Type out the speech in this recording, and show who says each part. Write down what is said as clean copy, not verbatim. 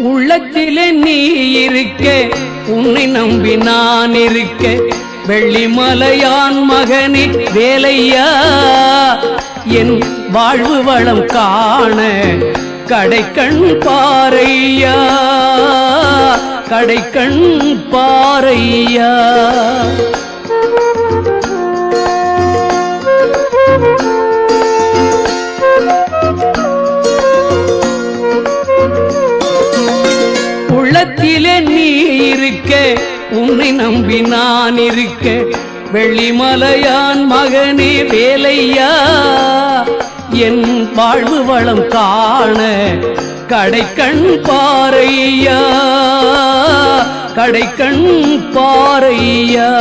Speaker 1: உள்ளத்திலே நீ இருக்க, உன்னை நம்பி நான் இருக்க, வெள்ளிமலையான் மகனே வேலையா, என் வாழ்வு வளம் காண கடைக்கண் பாரையா, கடைக்கண் பாரையா. உள்ளத்திலே நீ இருக்க, உன்னை நம்பி நான் இருக்க, வெள்ளிமலையான் மகனே வேலையா, என் வாழ்வு வளம் காண கடைக்கண் பாரையா, கடைக்கண் பாரையா.